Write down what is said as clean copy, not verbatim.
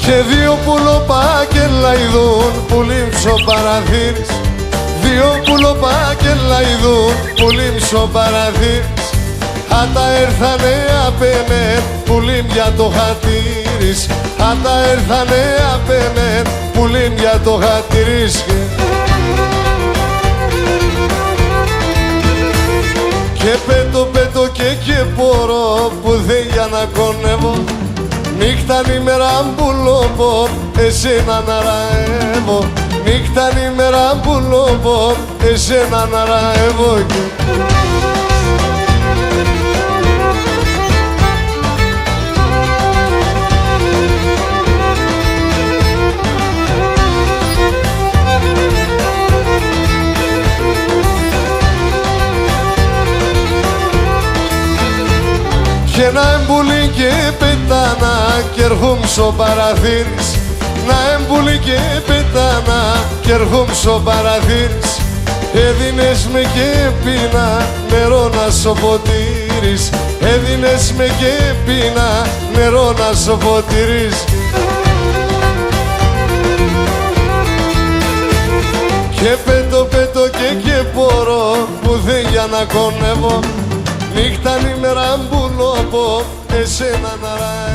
Και δύο πουλοπάκελα ειδούν που λίμψω παραθύρης. Δύο πουλοπάκελα ειδούν που λίμψω παραθύρης. Άτα έρθανε απεμέν που λίμ το χατήρις. Άτα έρθανε απεμέν που λίμ το χατήρις. Και πέτω και μπορώ που δεν για να κονεύω. Νύχταν ημέρα μπουλόμπο, εσένα να ραεύω. Νύχταν ημέρα μπουλόμπο, εσένα να ραεύω. Και να εμπουλεί και πετάνα κι ερχόμσο παραθύρης. Να εμπουλεί και πετάνα κι ερχόμσο παραθύρης. Έδινες με και πίνα νερό να σοφωτήρεις. Έδινες με και πίνα νερό να σοφωτήρεις. Και πέτω και μπορώ που δεν για να κονεύω. Νύχταν ημέρα μπουλόμπο, εσένα να ραεύω.